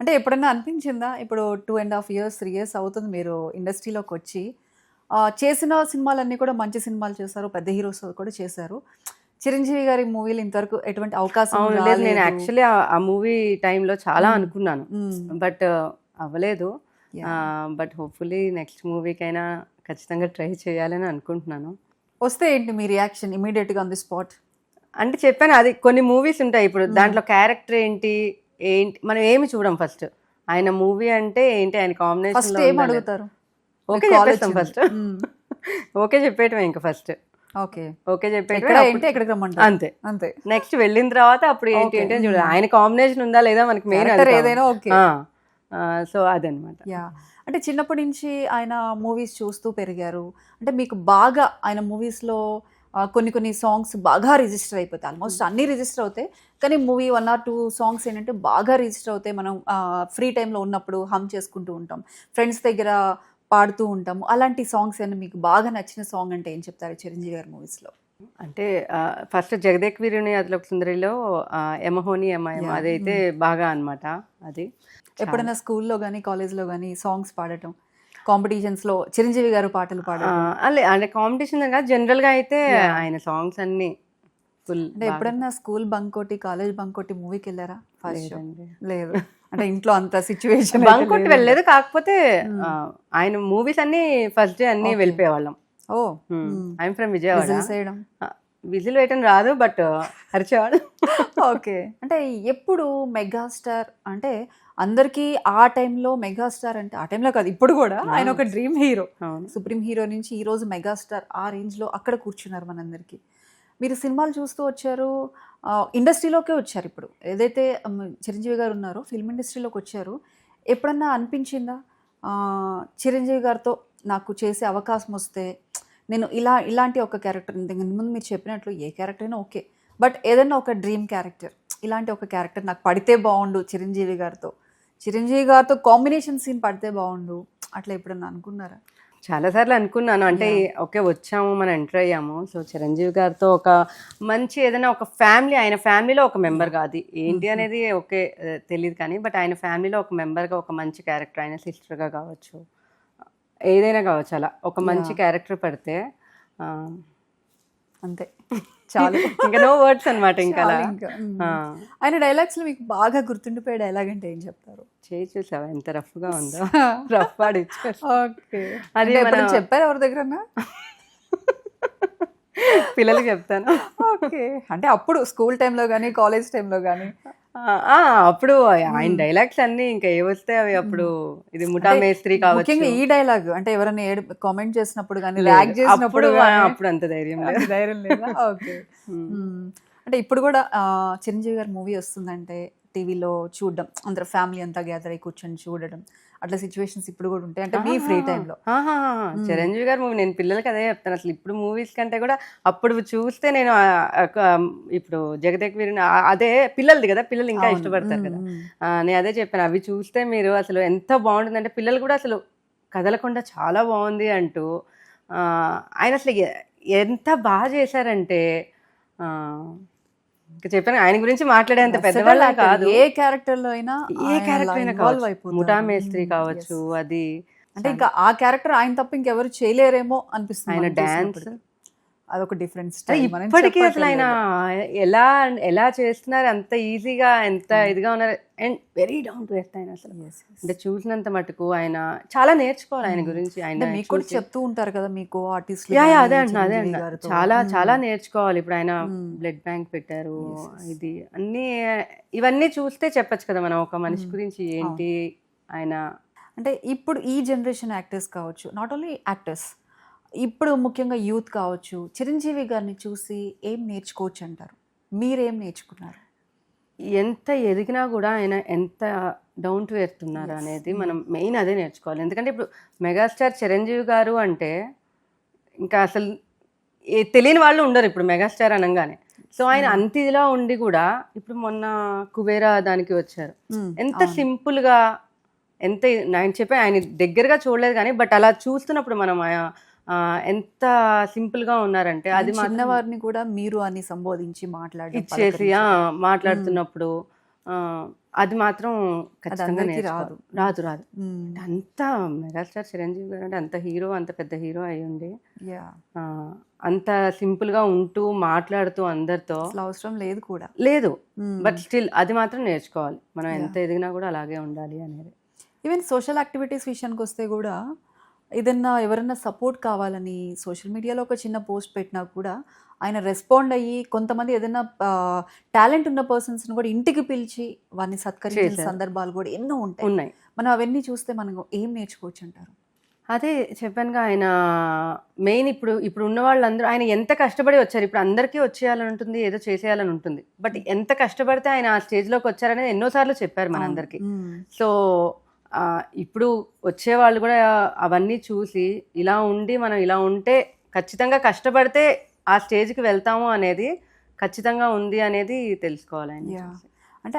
అంటే ఎప్పుడన్నా అనిపించిందా? ఇప్పుడు 2½ ఇయర్స్, 3 ఇయర్స్ అవుతుంది మీరు ఇండస్ట్రీలోకొచ్చి. చేసిన సినిమాలన్నీ కూడా మంచి సినిమాలు చేశారు. పెద్ద హీరోస్ కూడా చేశారు. చిరంజీవి గారి మూవీలు ఇంతవరకు ఎటువంటి అవకాశం అవును. లేదు, నేను రాలేదు. యాక్చువల్లీ ఆ మూవీ టైంలో చాలా హ్మ్. అనుకున్నాను. హ్మ్. బట్ అవ్వలేదు. యాహ్! బట్ హోప్‌ఫుల్లీ నెక్స్ట్ మూవీకైనా ఖచ్చితంగా ట్రై చేయాలని అనుకుంటున్నాను. వస్తే ఏంటి మీ రియాక్షన్ ఇమ్మీడియేట్‌గా ఆన్ ది స్పాట్? అంటే చెప్పాను, అది కొన్ని మూవీస్ ఉంటాయి. ఇప్పుడు హ్మ్. దాంట్లో క్యారెక్టర్ ఏంటి, ఏంటి మనం ఏమి చూడం ఫస్ట్. ఆయన మూవీ అంటే ఏంటి, ఆయన ఫస్ట్ కాంబినేషన్‌లో ఏం ఉందా లేదా. అడుగుతారు? ఓకే మీకు కాల్ చెప్పేస్తాం వచ్చింది. ఫస్ట్. హ్మ్. ఓకే చెప్పేయటమే ఇంక ఫస్ట్. ఓకే. ఓకే చెప్పేయటమే. ఎక్కడ అప్పుడు ఏంటి ఎక్కడికి రమ్మంటారు. అంతే. అంతే. నెక్స్ట్ వెళ్ళిన తర్వాత అప్పుడు ఏంటి ఓకే. ఏంటి అని చూడాలి. హ్మ్. ఆయన కాంబినేషన్ ఉందా లేదా మనకి మెయిన్ అది క్యారెక్టర్ కావాలి. ఏదైనా ఓకే. సో అదనమాట. యాహ్! అంటే చిన్నప్పటి నుంచి ఆయన మూవీస్ చూస్తూ పెరిగారు. అంటే మీకు బాగా ఆయన మూవీస్‌లో కొన్ని కొన్ని సాంగ్స్ బాగా రిజిస్టర్ అయిపోతాయి. ఆల్మోస్ట్ అన్నీ రిజిస్టర్ అవుతాయి. కానీ మూవీ 1 ఆర్ 2 సాంగ్స్ ఏంటంటే బాగా రిజిస్టర్ అవుతాయి. మనం ఫ్రీ టైమ్‌లో ఉన్నప్పుడు హమ్ చేసుకుంటూ ఉంటాం. ఫ్రెండ్స్ దగ్గర పాడుతూ ఉంటాము. అలాంటి సాంగ్స్ ఏమన్నా మీకు బాగా నచ్చిన సాంగ్ అంటే ఏం చెప్తారు చిరంజీవి గారి మూవీస్‌లో? అంటే ఫస్ట్ 'జగదేక్ వీరుని అతిలోక సుందరి'లో 'యమహోని యమయమ' యాహ్! అదైతే బాగా అనమాట. అది చాలా. ఎప్పుడైనా స్కూల్‌లో గాని, కాలేజ్‌లో గాని సాంగ్స్ పాడటం, కాంపిటీషన్స్‌లో చిరంజీవి గారు పాటలు పాడటం. అంటే కాంపిటీషన్‌లో కాదు, జనరల్‌గా అయితే యాహ్! ఆయన సాంగ్స్ అన్నీ ఫుల్ అంటే బాగా. ఎప్పుడన్నా స్కూల్ బంక్ కొట్టి, కాలేజ్ బంక్ కొట్టి మూవీకెళ్లారా? First show. లేదండి. లేదు. అంటే ఇంట్లో అంత సిట్యుయేషన్ అయితే బంక్ కొట్టి లేదేమో. వెళ్ళలేదు. కాకపోతే హ్మ్. ఆయన మూవీస్ అన్నీ ఫస్ట్ డే అన్నీ ఓకే. వెళ్ళిపోయేవాళ్ళం. ఓహ్! Hmm. I'm from Vijayawada. Whistles ఎయడం. విజిల్ వేయటం రాదు, బట్ అరిచేవాడు. ఓకే. అంటే ఎప్పుడు మెగాస్టార్ అంటే అందరికీ ఆ టైంలో మెగాస్టార్ అంటే ఆ టైంలో కాదు ఇప్పుడు గూడా ఆయన ఒక డ్రీమ్ హీరో. అవును. సుప్రీం హీరో నుంచి ఈరోజు మెగాస్టార్ ఆ రేంజ్‌లో అక్కడ కూర్చున్నారు మనందరికీ. మీరు సినిమాలు చూస్తూ వచ్చారు. ఇండస్ట్రీలోకే వచ్చారిప్పుడు. ఏదైతే చిరంజీవి గారు ఉన్నారో ఫిల్మ్ ఇండస్ట్రీలోకొచ్చారు. ఎప్పుడన్నా అనిపించిందా? చిరంజీవి గారితో నాకు చేసే అవకాశం వస్తే నేను ఇలాంటి ఒక క్యారెక్టర్ ఇంతకు ముందు మీరు చెప్పినట్లు ఏ క్యారెక్టర్ అయినా ఓకే. బట్ ఏదన్నా ఒక డ్రీమ్ క్యారెక్టర్ ఇలాంటి ఒక క్యారెక్టర్ నాకు పడితే బావుండు చిరంజీవి గారితో. చిరంజీవి గారితో కాంబినేషన్ సీన్ పడితే బావుండు. అట్లా ఎప్పుడన్నా అనుకున్నారా? చాలా సార్లు అనుకున్నాను. అంటే యాహ్! ఓకే, వచ్చాము, మనం ఎంటర్ అయ్యాము. సో చిరంజీవి గారితో ఒక మంచి ఏదైనా ఒక ఫ్యామిలీ, ఆయన ఫ్యామిలీలో ఒక మెంబర్గా, అది ఏంటి అనేది ఓకే తెలియదు కానీ, బట్ ఆయన ఫ్యామిలీలో ఒక మెంబర్గా ఒక మంచి క్యారెక్టర్, ఆయన సిస్టర్గా కావచ్చు, ఏదైనా కావచ్చు, అలా ఒక మంచి యాహ్! క్యారెక్టర్ పడితే అంతే. చాలు. ఇంకా నో వర్డ్స్ అనమాట. ఇంకా అలా చాలింక. ఆయన డైలాగ్స్‌లో మీకు బాగా గుర్తుండిపోయే డైలాగ్ అంటే ఏం చెప్తారు? చేయి చూసావా ఎంత రఫ్గా ఉందో, రఫ్ ఆడిచ్చారు. ఓకే. అది అంటే మన ఎప్పుడైనా చెప్పారా ఎవరి దగ్గరన్నా? పిల్లలకి చెప్తాను. ఓకే. అంటే అప్పుడు స్కూల్ టైమ్‌లో గాని, కాలేజ్ టైమ్‌లో గాని. అప్పుడు ఆయన హ్మ్. డైలాగ్స్ అన్నీ ఇంకా ఏవొస్తే అవి అప్పుడు, ఇది ముఠా అంటే మేస్త్రి ముఖ్యంగా కావచ్చు. ఈ డైలాగ్ అంటే ఎవరైనా కామెంట్ చేసినప్పుడు గాని, లేదు, ర్యాగ్ చేసినప్పుడు అప్పుడు గాని అప్పుడు అంత ధైర్యం అంత లేదు. ధైర్యం లేదా? ఓకే. హ్మ్. అంటే ఇప్పుడు గూడా చిరంజీవి గారి మూవీ వస్తుందంటే టీవీలో చూడడం, అందరూ ఫ్యామిలీ అంతా గ్యాదర్ అయ్యి కూర్చొని చూడడం. అట్లా సిట్యుయేషన్స్ ఇప్పుడు గూడా ఉంటాయి. అంటే మీ ఫ్రీ టైమ్‌లో. హ్మ్. చిరంజీవి గారి మూవీ నేను పిల్లలకి అదే చెప్తాను. అసలు ఇప్పుడు మూవీస్ కంటే కూడా అప్పుడు చూస్తే నేను ఇప్పుడు 'జగదేక్ వీరుని' అదే పిల్లలది కదా, పిల్లలు ఇంకా అవును. ఇష్టపడతారు హ్మ్. కదా. హ్మ్. నేను అదే చెప్పాను, అవి చూస్తే మీరు అసలు ఎంత బాగుంటుందంటే పిల్లలు కూడా అసలు కదలకుండా చాలా బాగుంది అంటూ, ఆయన అసలు ఎంత బాగా చేశారంటే, ఆ, ఇంకా చెప్పాను, ఆయన గురించి మాట్లాడేంత వెర్సటైల్ పెద్దవాళ్ళం యాక్టర్. కాదు. ఏ క్యారెక్టర్‌లో అయినా ఏ ఆయన అలా క్యారెక్టర్ అయినా ఇన్వాల్వ్ కావచ్చు, ముఠా అయిపోతారు. మేస్త్రి యెస్. కావచ్చు, అది అంటే ఇంకా ఆ క్యారెక్టర్ ఆయన తప్ప ఇంకెవరు చేయలేరేమో అనిపిస్తుంది ఆయన మనం డాన్స్. చూసినప్పటికి. అదొక డిఫరెంట్ అదే స్టైల్ మనం ఇప్పటికీ అసలు ఆయన చెప్పక్కర్లేదు. ఎలా ఎలా చేస్తున్నారు, అంత ఈజీగా, ఎంత అవును. ఇదిగా ఉన్నారు. And very down to earth ఆయన అసలు. యెస్. యెస్. అంటే చూసినంత మటుకు ఆయన చాలా నేర్చుకోవాలి ఆయన గురించి, అంటే ఆయన మీకు కూడా చూసి. చెప్తూ ఉంటారు కదా! మీకు ఆర్టిస్ట్‌లు యా గాని అదే అంటున్నా, అదే చిరంజీవి అంటున్నా, గారితో. చాలా చాలా నేర్చుకోవాలి. ఇప్పుడు ఆయన హ్మ్. బ్లడ్ బ్యాంక్ పెట్టారు, యెస్. యెస్. ఇది అన్నీ, ఇవన్నీ చూస్తే చెప్పచ్చు కదా మనం ఒక మనిషి గురించి అవును. ఏంటి ఆయన. అంటే ఇప్పుడు ఈ జనరేషన్ యాక్టర్స్ కావచ్చు, నాట్ ఓన్లీ యాక్టర్స్. ఇప్పుడు ముఖ్యంగా యూత్ కావచ్చు, చిరంజీవి గారిని చూసి ఏం నేర్చుకోవచ్చంటారు? మీరేం నేర్చుకున్నారు? ఎంత ఎదిగినా కూడా ఆయన ఎంత డౌన్ టు ఎర్త్ ఉన్నారు యెస్. అనేది మనం మెయిన్ అదే నేర్చుకోవాలి. ఎందుకంటే ఇప్పుడు మెగాస్టార్ చిరంజీవి గారు అంటే ఇంకా అసలు తెలియని వాళ్ళు ఉండరు ఇప్పుడు మెగాస్టార్ అనగానే. సో ఆయన అంత ఇదిలా ఉండి కూడా ఇప్పుడు మొన్న కుబేరా దానికి వచ్చారు. ఎంత అవును. సింపుల్గా, ఎంత ఆయన చెప్పి ఆయన దగ్గరగా చూడలేదు కానీ, బట్ అలా చూస్తున్నప్పుడు మనం ఎంత సింపుల్గా ఉన్నారంటే ఈవెన్ అది మాత్రం చిన్నవారిని కూడా మీరు అని సంబోధించి మాట్లాడడం, ఇచ్చేసి పలకరించడం. మాట్లాడుతున్నప్పుడు అది మాత్రం ఖచ్చితంగా అందరికీ నేర్చుకోవాలి. రాదు రాదు అంత మెగాస్టార్ చిరంజీవి గారు అంటే అంత హీరో, అంత పెద్ద హీరో అయి ఉండి యా ఆ, అంత సింపుల్గా ఉంటూ మాట్లాడుతూ అందరితో అసలు అవసరం లేదు కూడా. లేదు. బట్ స్టిల్ అది మాత్రం నేర్చుకోవాలి. మనం ఎంత ఎదిగినా కూడా అలాగే ఉండాలి అనేది. ఈవెన్ సోషల్ యాక్టివిటీస్ విషయానికి వస్తే కూడా ఏదన్నా ఎవరన్నా సపోర్ట్ కావాలని సోషల్ మీడియాలో ఒక చిన్న పోస్ట్ పెట్టినా కూడా ఆయన రెస్పాండ్ అయ్యి కొంతమంది ఏదైనా టాలెంట్ ఉన్న పర్సన్స్ని కూడా ఇంటికి పిలిచి వారిని సత్కరించిన చేశారు. సందర్భాలు కూడా ఎన్నో ఉంటాయి. ఉన్నాయి. మనం అవన్నీ చూస్తే మనం ఏం నేర్చుకోవచ్చు అంటారు? అదే చెప్పానుగా, ఆయన మెయిన్ ఇప్పుడు ఉన్న వాళ్ళందరూ ఆయన ఎంత కష్టపడి వచ్చారు. ఇప్పుడు అందరికీ వచ్చేయాలని ఉంటుంది, ఏదో చేసేయాలని ఉంటుంది. బట్ ఎంత కష్టపడితే ఆయన ఆ స్టేజ్లోకి వచ్చారనేది ఎన్నోసార్లు చెప్పారు మనందరికీ. సో ఇప్పుడు వచ్చేవాళ్ళు కూడా అవన్నీ చూసి ఇలా ఉండి మనం ఇలా ఉంటే ఖచ్చితంగా కష్టపడితే ఆ స్టేజ్కి వెళ్తాము అనేది ఖచ్చితంగా ఉంది అనేది తెలుసుకోవాలి ఆయన యా చూసి. అంటే